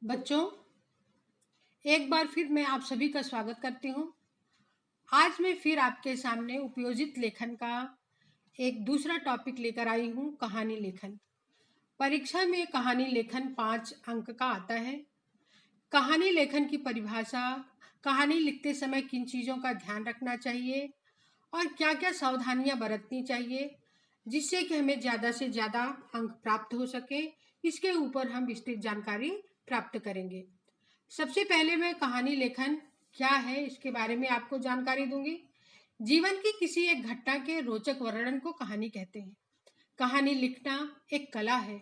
बच्चों, एक बार फिर मैं आप सभी का स्वागत करती हूँ। आज मैं फिर आपके सामने उपयोजित लेखन का एक दूसरा टॉपिक लेकर आई हूँ, कहानी लेखन। परीक्षा में कहानी लेखन 5 अंक का आता है। कहानी लेखन की परिभाषा, कहानी लिखते समय किन चीज़ों का ध्यान रखना चाहिए और क्या-क्या सावधानियां बरतनी चाहिए, जिससे कि हमें ज़्यादा से ज़्यादा अंक प्राप्त हो सके, इसके ऊपर हम विस्तृत जानकारी प्राप्त करेंगे। सबसे पहले मैं कहानी लेखन क्या है इसके बारे में आपको जानकारी दूंगी। जीवन की किसी एक घटना के रोचक वर्णन को कहानी कहते हैं। कहानी लिखना एक कला है।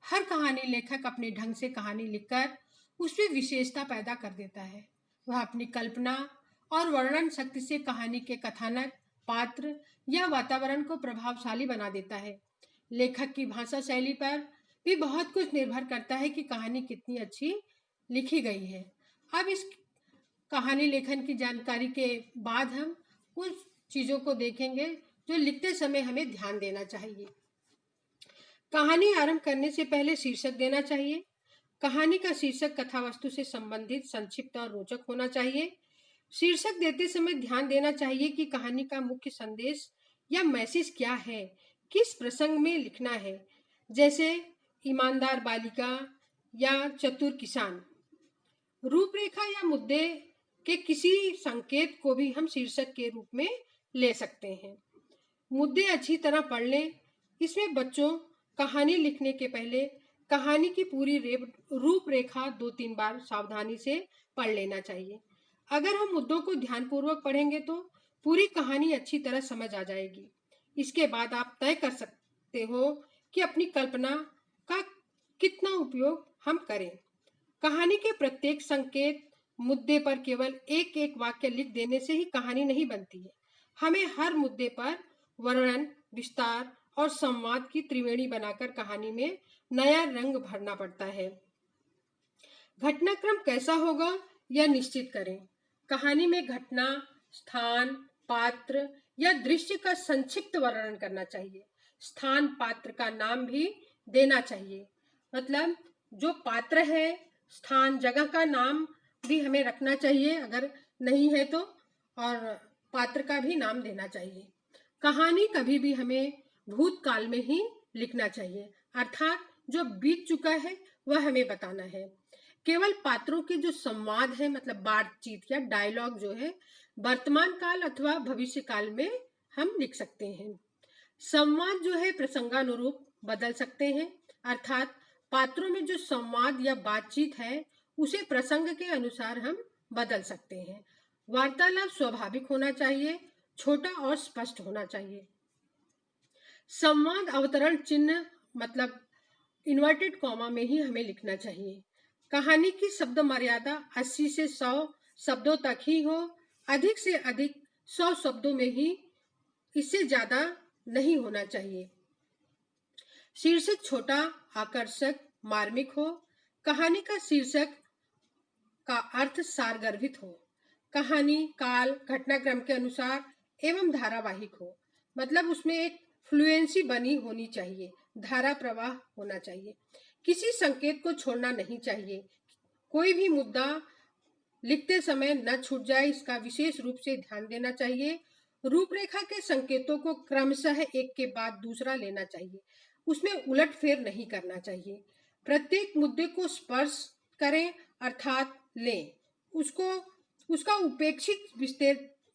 हर कहानी लेखक अपने ढंग से कहानी लिखकर उसमें विशेषता पैदा कर देता है। वह अपनी कल्पना और वर्णन शक्ति से कहानी के कथानक, पात्र या वातावरण को प्रभावशाली बना देता है। लेखक की भाषा शैली पर भी बहुत कुछ निर्भर करता है कि कहानी कितनी अच्छी लिखी गई है। अब इस कहानी लेखन की जानकारी के बाद हम कुछ चीज़ों को देखेंगे जो लिखते समय हमें ध्यान देना चाहिए। कहानी आरंभ करने से पहले शीर्षक देना चाहिए। कहानी का शीर्षक कथा वस्तु से संबंधित, संक्षिप्त और रोचक होना चाहिए। शीर्षक देते समय ध्यान देना चाहिए कि कहानी का मुख्य संदेश या मैसेज क्या है, किस प्रसंग में लिखना है, जैसे ईमानदार बालिका या चतुर किसान। रूपरेखा या मुद्दे के किसी संकेत को भी हम शीर्षक के रूप में ले सकते हैं। मुद्दे अच्छी तरह पढ़ लें। इसमें बच्चों कहानी लिखने के पहले कहानी की पूरी रूपरेखा 2-3 बार सावधानी से पढ़ लेना चाहिए। अगर हम मुद्दों को ध्यानपूर्वक पढ़ेंगे तो पूरी कहानी अच्छी तरह समझ आ जाएगी। इसके बाद आप तय कर सकते हो कि अपनी कल्पना का कितना उपयोग हम करें। कहानी के प्रत्येक संकेत, मुद्दे पर केवल एक एक वाक्य लिख देने से ही कहानी नहीं बनती है। हमें हर मुद्दे पर वर्णन, विस्तार और संवाद की त्रिवेणी बनाकर कहानी में नया रंग भरना पड़ता है। घटनाक्रम कैसा होगा यह निश्चित करें। कहानी में घटना, स्थान, पात्र या दृश्य का संक्षिप्त वर्णन करना चाहिए। स्थान, पात्र का नाम भी देना चाहिए। मतलब जो पात्र है, स्थान, जगह का नाम भी हमें रखना चाहिए अगर नहीं है तो, और पात्र का भी नाम देना चाहिए। कहानी कभी भी हमें भूतकाल में ही लिखना चाहिए, अर्थात जो बीत चुका है वह हमें बताना है। केवल पात्रों के जो संवाद है, मतलब बातचीत या डायलॉग जो है, वर्तमान काल अथवा भविष्य काल में हम लिख सकते हैं। संवाद जो है प्रसंगानुरूप बदल सकते हैं, अर्थात पात्रों में जो संवाद या बातचीत है उसे प्रसंग के अनुसार हम बदल सकते हैं। वार्तालाप स्वाभाविक होना चाहिए, छोटा और स्पष्ट होना चाहिए। संवाद अवतरण चिन्ह, मतलब इन्वर्टेड कॉमा में ही हमें लिखना चाहिए। कहानी की शब्द मर्यादा 80 से 100 शब्दों तक ही हो, अधिक से अधिक 100 शब्दों में ही, इससे ज्यादा नहीं होना चाहिए। शीर्षक छोटा, आकर्षक, मार्मिक हो। कहानी का शीर्षक का अर्थ सारगर्भित हो। कहानी काल, घटनाक्रम के अनुसार एवं धारावाहिक हो, मतलब उसमें एक फ्लुएंसी बनी होनी चाहिए, धारा प्रवाह होना चाहिए। किसी संकेत को छोड़ना नहीं चाहिए। कोई भी मुद्दा लिखते समय न छूट जाए, इसका विशेष रूप से ध्यान देना चाहिए। रूपरेखा के संकेतों को क्रमशः एक के बाद दूसरा लेना चाहिए, उसमें उलटफेर नहीं करना चाहिए। प्रत्येक मुद्दे को स्पर्श करें, अर्थात लें, उसको उसका उपेक्षित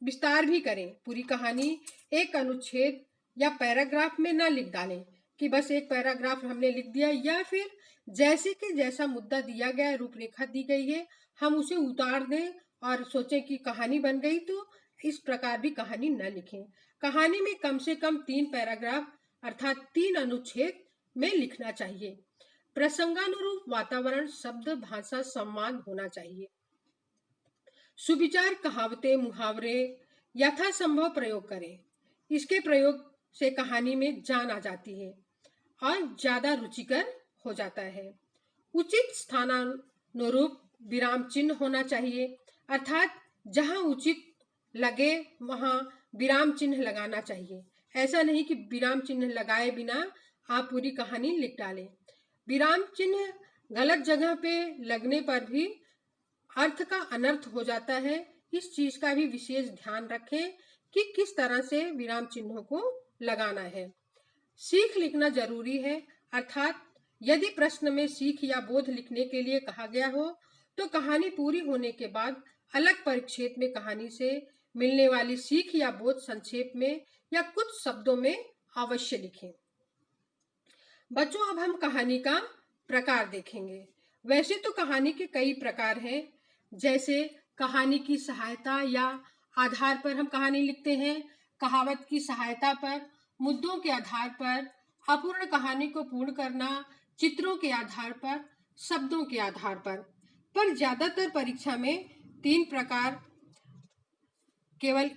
विस्तार भी करें। पूरी कहानी एक अनुच्छेद या पैराग्राफ में ना लिख डालें कि बस एक पैराग्राफ हमने लिख दिया, या फिर जैसे कि जैसा मुद्दा दिया गया, रूपरेखा दी गई है, हम उसे उतार दें और सोचें कि कहानी बन गई। तो इस प्रकार भी कहानी न लिखें। कहानी में कम से कम 3 पैराग्राफ अर्थात 3 अनुच्छेद में लिखना चाहिए। प्रसंगानुरूप वातावरण, शब्द, भाषा, संवाद होना चाहिए। सुविचार कहावतें, मुहावरे यथासंभव प्रयोग करें। इसके प्रयोग से कहानी में जान आ जाती है और ज्यादा रुचिकर हो जाता है। उचित स्थानानुरूप विराम चिन्ह होना चाहिए, अर्थात जहां उचित लगे वहां विराम चिन्ह लगाना चाहिए। ऐसा नहीं कि विराम चिन्ह लगाए बिना आप पूरी कहानी लिख डालें। विराम चिन्ह गलत जगह पे लगने पर भी अर्थ का अनर्थ हो जाता है। इस चीज का भी विशेष ध्यान रखें कि किस तरह से विराम चिन्हों को लगाना है। सीख लिखना जरूरी है, अर्थात यदि प्रश्न में सीख या बोध लिखने के लिए कहा गया हो तो कहानी पूरी होने के बाद अलग परिच्छेद में कहानी से मिलने वाली सीख या बोध संक्षेप में या कुछ शब्दों में अवश्य लिखें। बच्चों, अब हम कहानी का प्रकार देखेंगे। वैसे तो कहानी के कई प्रकार हैं, जैसे कहानी की सहायता या आधार पर हम कहानी लिखते हैं, कहावत की सहायता पर, मुद्दों के आधार पर, अपूर्ण कहानी को पूर्ण करना, चित्रों के आधार पर, शब्दों के आधार पर ज्यादातर परीक्षा में 3 प्रकार केवल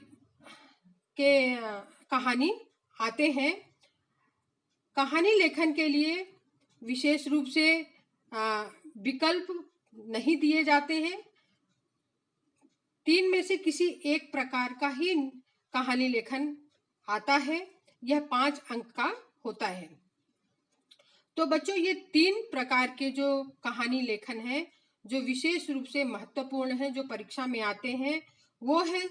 के कहानी आते हैं। कहानी लेखन के लिए विशेष रूप से विकल्प नहीं दिए जाते हैं। 3 में से किसी एक प्रकार का ही कहानी लेखन आता है। यह 5 अंक का होता है। तो बच्चों, ये 3 प्रकार के जो कहानी लेखन है जो विशेष रूप से महत्वपूर्ण है, जो परीक्षा में आते हैं, वो है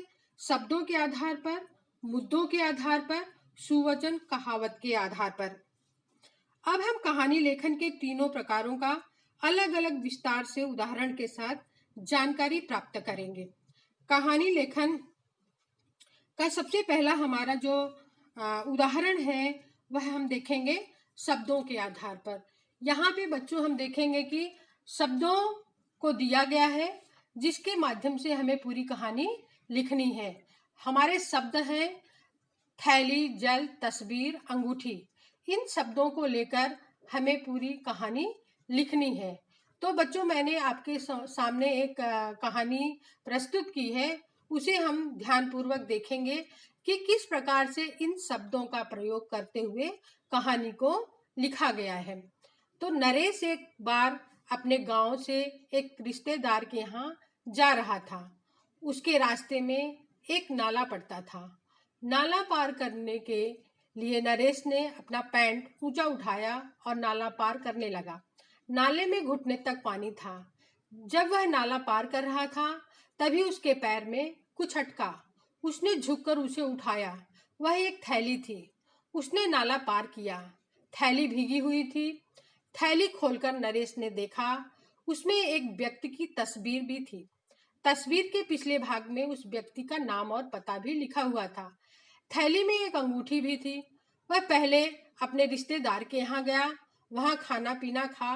शब्दों के आधार पर, मुद्दों के आधार पर, सुवचन कहावत के आधार पर। अब हम कहानी लेखन के तीनों प्रकारों का अलग अलग विस्तार से उदाहरण के साथ जानकारी प्राप्त करेंगे। कहानी लेखन का सबसे पहला हमारा जो उदाहरण है वह हम देखेंगे शब्दों के आधार पर। यहाँ पे बच्चों हम देखेंगे कि शब्दों को दिया गया है जिसके माध्यम से हमें पूरी कहानी लिखनी है। हमारे शब्द हैं थैली, जल, तस्वीर, अंगूठी। इन शब्दों को लेकर हमें पूरी कहानी लिखनी है। तो बच्चों, मैंने आपके सामने एक कहानी प्रस्तुत की है, उसे हम ध्यानपूर्वक देखेंगे कि किस प्रकार से इन शब्दों का प्रयोग करते हुए कहानी को लिखा गया है। तो नरेश एक बार अपने गांव से एक रिश्तेदार के यहाँ जा रहा था। उसके रास्ते में एक नाला पड़ता था। नाला पार करने के लिए नरेश ने अपना पैंट ऊंचा उठाया और नाला पार करने लगा। नाले में घुटने तक पानी था। जब वह नाला पार कर रहा था तभी उसके पैर में कुछ अटका। उसने झुककर उसे उठाया। वह एक थैली थी। उसने नाला पार किया। थैली भीगी हुई थी। थैली खोलकर नरेश ने देखा, उसमें एक व्यक्ति की तस्वीर भी थी। तस्वीर के पिछले भाग में उस व्यक्ति का नाम और पता भी लिखा हुआ था। थैली में एक अंगूठी भी थी। वह पहले अपने रिश्तेदार के यहाँ गया। वहाँ खाना पीना खा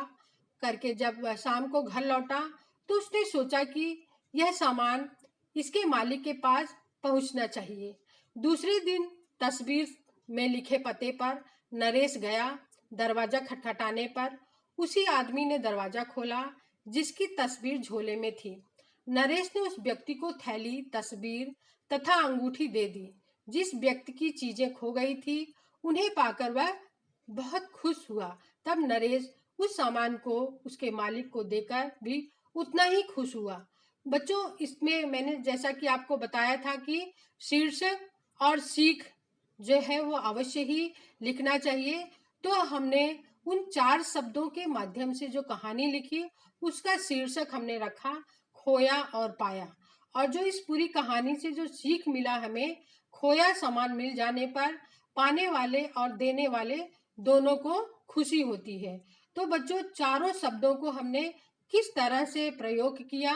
करके जब वह शाम को घर लौटा तो उसने सोचा कि यह सामान इसके मालिक के पास पहुंचना चाहिए। दूसरे दिन तस्वीर में लिखे पते पर नरेश गया। दरवाजा खटखटाने पर उसी आदमी ने दरवाजा खोला जिसकी तस्वीर झोले में थी। नरेश ने उस व्यक्ति को थैली, तस्वीर तथा अंगूठी दे दी। जिस व्यक्ति की चीजें खो गई थी उन्हें पाकर वह बहुत खुश हुआ। तब नरेश उस सामान को उसके मालिक को देकर भी उतना ही खुश हुआ। बच्चों, इसमें मैंने जैसा कि आपको बताया था कि शीर्षक और सीख जो है वो अवश्य ही लिखना चाहिए। तो हमने उन 4 शब्दों के माध्यम से जो कहानी लिखी उसका शीर्षक हमने रखा खोया और पाया। और जो इस पूरी कहानी से जो सीख मिला हमें, खोया सामान मिल जाने पर पाने वाले और देने वाले दोनों को खुशी होती है। तो बच्चों, चारों शब्दों को हमने किस तरह से प्रयोग किया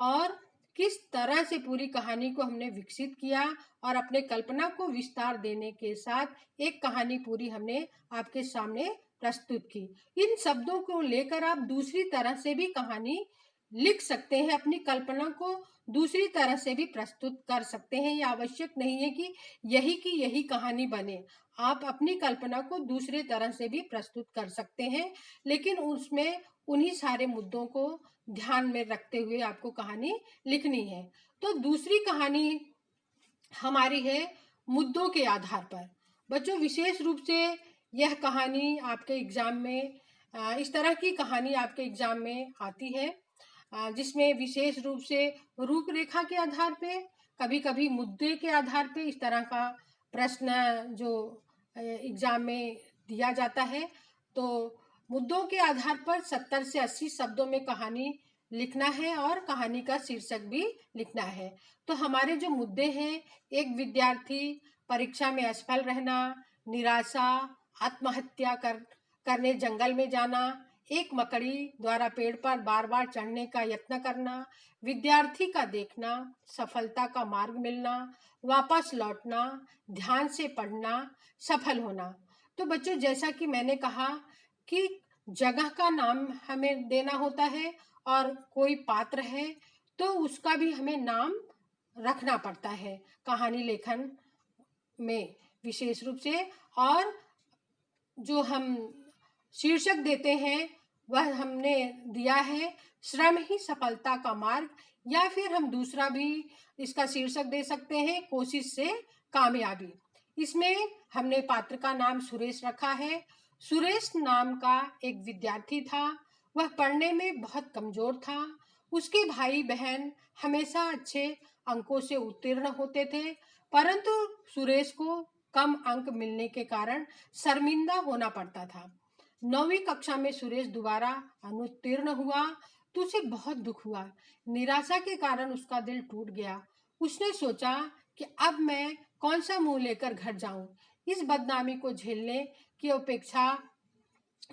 और किस तरह से पूरी कहानी को हमने विकसित किया और अपने कल्पना को विस्तार देने के साथ एक कहानी पूरी हमने आपके सामने प्रस्तुत की। इन शब्दों को लेकर आप दूसरी तरह से भी कहानी लिख सकते हैं, अपनी कल्पना को दूसरी तरह से भी प्रस्तुत कर सकते हैं। यह आवश्यक नहीं है कि यही कहानी बने। आप अपनी कल्पना को दूसरे तरह से भी प्रस्तुत कर सकते हैं, लेकिन उसमें उन्हीं सारे मुद्दों को ध्यान में रखते हुए आपको कहानी लिखनी है। तो दूसरी कहानी हमारी है मुद्दों के आधार पर। बच्चों, विशेष रूप से यह कहानी आपके एग्जाम में इस तरह की कहानी आपके एग्जाम में आती है जिसमें विशेष रूप से रूपरेखा के आधार पे, कभी कभी मुद्दे के आधार पे इस तरह का प्रश्न जो एग्जाम में दिया जाता है। तो मुद्दों के आधार पर 70 से 80 शब्दों में कहानी लिखना है और कहानी का शीर्षक भी लिखना है। तो हमारे जो मुद्दे हैं, एक विद्यार्थी परीक्षा में असफल रहना, निराशा, आत्महत्या करने जंगल में जाना, एक मकड़ी द्वारा पेड़ पर बार बार चढ़ने का यत्न करना, विद्यार्थी का देखना, सफलता का मार्ग मिलना, वापस लौटना, ध्यान से पढ़ना, सफल होना। तो बच्चों, जैसा कि मैंने कहा कि जगह का नाम हमें देना होता है और कोई पात्र है तो उसका भी हमें नाम रखना पड़ता है कहानी लेखन में विशेष रूप से। और जो हम शीर्षक देते हैं वह हमने दिया है श्रम ही सफलता का मार्ग, या फिर हम दूसरा भी इसका शीर्षक दे सकते हैं कोशिश से कामयाबी। इसमें हमने पात्र का नाम सुरेश रखा है। सुरेश नाम का एक विद्यार्थी था। वह पढ़ने में बहुत कमजोर था। उसके भाई बहन हमेशा अच्छे अंकों से उत्तीर्ण होते थे, परंतु सुरेश को कम अंक मिलने के कारण शर्मिंदा होना पड़ता था। 9वीं कक्षा में सुरेश दोबारा अनुत्तीर्ण हुआ तो उसे बहुत दुख हुआ। निराशा के कारण उसका दिल टूट गया। उसने सोचा कि अब मैं कौन सा मुंह लेकर घर जाऊं। इस बदनामी को झेलने की अपेक्षा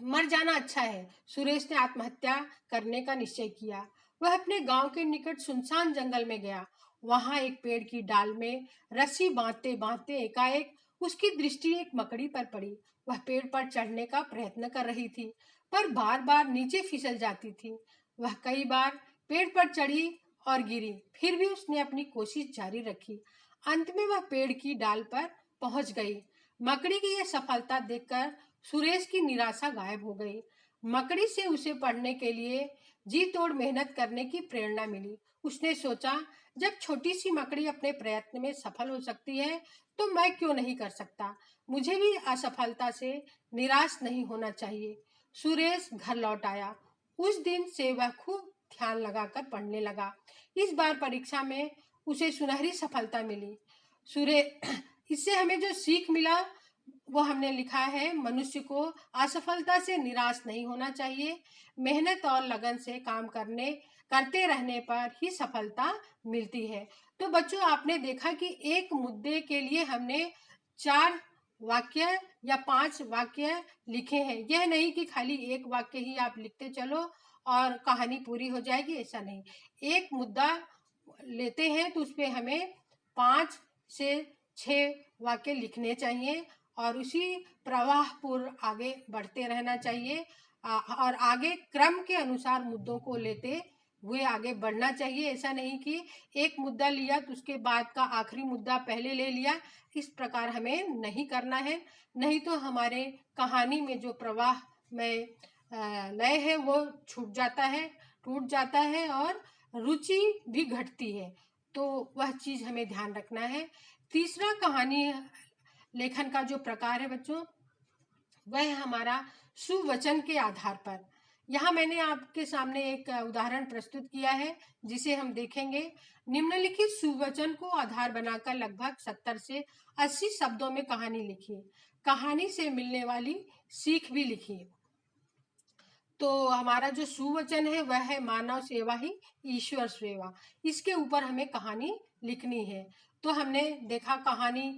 मर जाना अच्छा है। सुरेश ने आत्महत्या करने का निश्चय किया। वह अपने गांव के निकट सुनसान जंगल में गया। वहां एक पेड़ की डाल में रस्सी बांधते बांधते एकाएक उसकी दृष्टि एक मकड़ी पर पड़ी। वह पेड़ पर चढ़ने का प्रयत्न कर रही थी, पर बार बार नीचे फिसल जाती थी। वह कई बार पेड़ पर चढ़ी और गिरी, फिर भी उसने अपनी कोशिश जारी रखी। अंत में वह पेड़ की डाल पर पहुंच गई। मकड़ी की यह सफलता देखकर सुरेश की निराशा गायब हो गई। मकड़ी से उसे पढ़ने के लिए जी तोड़ मेहनत करने की प्रेरणा मिली। उसने सोचा, जब छोटी सी मकड़ी अपने प्रयत्न में सफल हो सकती है तो मैं क्यों नहीं कर सकता। मुझे भी असफलता से निराश नहीं होना चाहिए। सुरेश घर लौट आया। उस दिन से वह खूब ध्यान लगाकर पढ़ने लगा। इस बार परीक्षा में उसे सुनहरी सफलता मिली। सुरे इससे हमें जो सीख मिला वो हमने लिखा है, मनुष्य को असफलता से निराश नहीं होना चाहिए। मेहनत और लगन से काम करते रहने पर ही सफलता मिलती है। तो बच्चों, आपने देखा कि एक मुद्दे के लिए हमने 4 वाक्य या 5 वाक्य लिखे हैं। यह नहीं कि खाली एक वाक्य ही आप लिखते चलो और कहानी पूरी हो जाएगी, ऐसा नहीं। एक मुद्दा लेते हैं तो उस पर हमें 5 से 6 वाक्य लिखने चाहिए और उसी प्रवाह पूर्व आगे बढ़ते रहना चाहिए। और आगे क्रम के अनुसार मुद्दों को लेते हुए आगे बढ़ना चाहिए। ऐसा नहीं कि एक मुद्दा लिया तो उसके बाद का आखिरी मुद्दा पहले ले लिया। इस प्रकार हमें नहीं करना है, नहीं तो हमारे कहानी में जो प्रवाह में लय है वो छूट जाता है, टूट जाता है और रुचि भी घटती है। तो वह चीज हमें ध्यान रखना है। तीसरा कहानी लेखन का जो प्रकार है बच्चों, वह है हमारा सुवचन के आधार पर। यहाँ मैंने आपके सामने एक उदाहरण प्रस्तुत किया है जिसे हम देखेंगे। निम्नलिखित सुवचन को आधार बनाकर लगभग 70 से 80 शब्दों में कहानी लिखिए। कहानी से मिलने वाली सीख भी लिखिए। तो हमारा जो सुवचन है वह है मानव सेवा ही ईश्वर सेवा। इसके ऊपर हमें कहानी लिखनी है। तो हमने देखा कहानी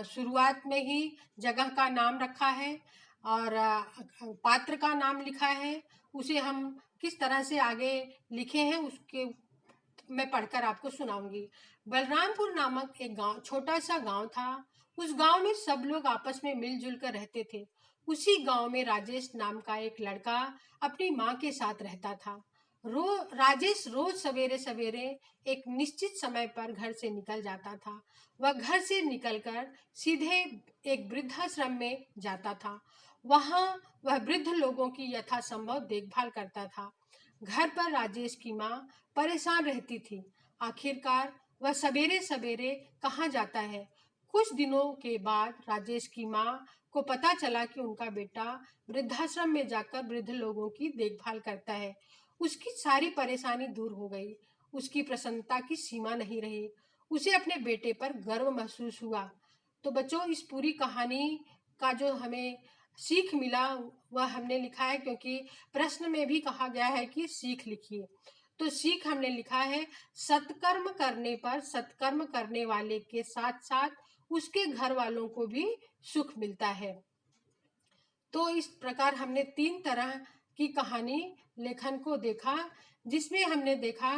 शुरुआत में ही जगह का नाम रखा है और पात्र का नाम लिखा है। उसे हम किस तरह से आगे लिखे हैं उसके मैं पढ़कर आपको सुनाऊंगी। बलरामपुर नामक एक गांव, छोटा सा गांव था। उस गांव में सब लोग आपस में मिलजुल कर रहते थे। उसी गांव में राजेश नाम का एक लड़का अपनी माँ के साथ रहता था। राजेश रोज सवेरे सवेरे एक निश्चित समय पर घर से निकल जाता था। वह घर से निकलकर सीधे एक वृद्धाश्रम में जाता था। वहां वह वृद्ध लोगों की यथासंभव देखभाल करता था। घर पर राजेश की माँ परेशान रहती थी। आखिरकार वह सवेरे सवेरे कहाँ जाता है। कुछ दिनों के बाद राजेश की माँ को पता चला कि उनका बेटा वृद्धाश्रम में जाकर वृद्ध लोगों की देखभाल करता है। उसकी सारी परेशानी दूर हो गई। उसकी प्रसन्नता की सीमा नहीं रही। उसे अपने बेटे पर गर्व महसूस हुआ। तो बच्चों, इस पूरी कहानी का जो हमें सीख मिला वह हमने लिखा है, क्योंकि प्रश्न में भी कहा गया है कि सीख लिखिए। तो सीख हमने लिखा है, सत्कर्म करने पर सत्कर्म करने वाले के साथ साथ उसके घर वालों को भी सुख मिलता है। तो इस प्रकार हमने 3 तरह की कहानी लेखन को देखा, जिसमें हमने देखा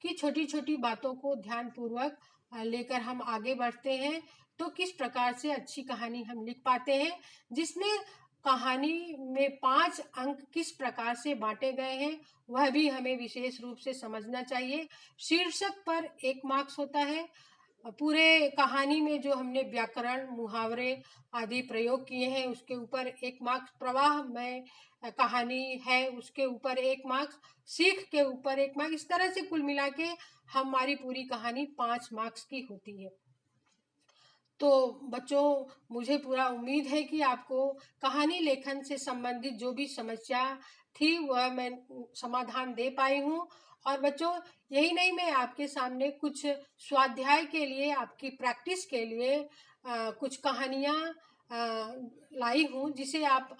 कि छोटी-छोटी बातों को ध्यानपूर्वक लेकर हम आगे बढ़ते हैं तो किस प्रकार से अच्छी कहानी हम लिख पाते हैं, जिसमें कहानी में 5 अंक किस प्रकार से बांटे गए हैं वह भी हमें विशेष रूप से समझना चाहिए। शीर्षक पर 1 मार्क्स होता है। पूरे कहानी में जो हमने व्याकरण, मुहावरे आदि प्रयोग किए हैं उसके ऊपर 1 मार्क्स, प्रवाह में कहानी है उसके ऊपर 1 मार्क्स, सीख के ऊपर 1 मार्क्स, इस तरह से कुल मिला के हमारी पूरी कहानी 5 मार्क्स की होती है। तो बच्चों, मुझे पूरा उम्मीद है कि आपको कहानी लेखन से संबंधित जो भी समस्या थी वह मैं समाधान दे पाई हूँ। और बच्चों, यही नहीं, मैं आपके सामने कुछ स्वाध्याय के लिए, आपकी प्रैक्टिस के लिए कुछ कहानियाँ लाई हूँ, जिसे आप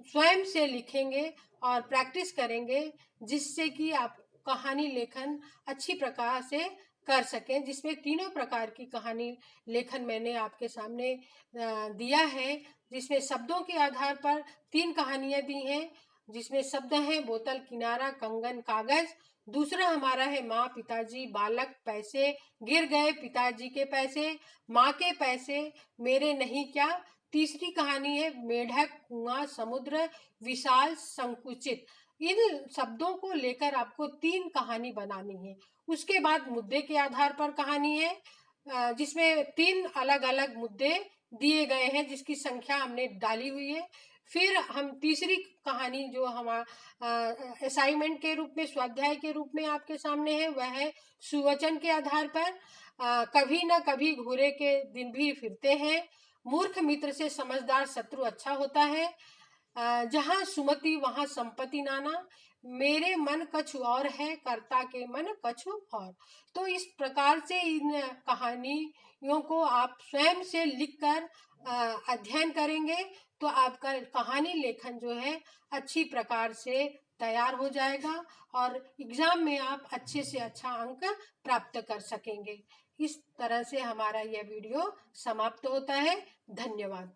स्वयं से लिखेंगे और प्रैक्टिस करेंगे, जिससे कि आप कहानी लेखन अच्छी प्रकार से कर सकें। जिसमें तीनों प्रकार की कहानी लेखन मैंने आपके सामने दिया है, जिसमें शब्दों के आधार पर 3 कहानियां दी हैं, जिसमें शब्द हैं बोतल, किनारा, कंगन, कागज। दूसरा हमारा है माँ, पिताजी, बालक, पैसे, गिर गए पिताजी के पैसे, माँ के पैसे, मेरे नहीं क्या। तीसरी कहानी है मेढक, कुआं, समुद्र, विशाल, संकुचित। इन शब्दों को लेकर आपको 3 कहानी बनानी है। उसके बाद मुद्दे के आधार पर कहानी है, जिसमें 3 अलग अलग मुद्दे दिए गए हैं, जिसकी संख्या हमने डाली हुई है। फिर हम तीसरी कहानी जो हमारा असाइनमेंट के रूप में, स्वाध्याय के रूप में आपके सामने है, वह है सुवचन के आधार पर। कभी न कभी घूरे के दिन भी फिरते हैं, मूर्ख मित्र से समझदार शत्रु अच्छा होता है, जहाँ सुमति वहाँ संपत्ति नाना, मेरे मन कछु और है, कर्ता के मन कछु और। तो इस प्रकार से इन कहानियों को आप स्वयं से लिखकर अध्ययन करेंगे तो आपका कहानी लेखन जो है अच्छी प्रकार से तैयार हो जाएगा और एग्जाम में आप अच्छे से अच्छा अंक प्राप्त कर सकेंगे। इस तरह से हमारा यह वीडियो समाप्त होता है। धन्यवाद।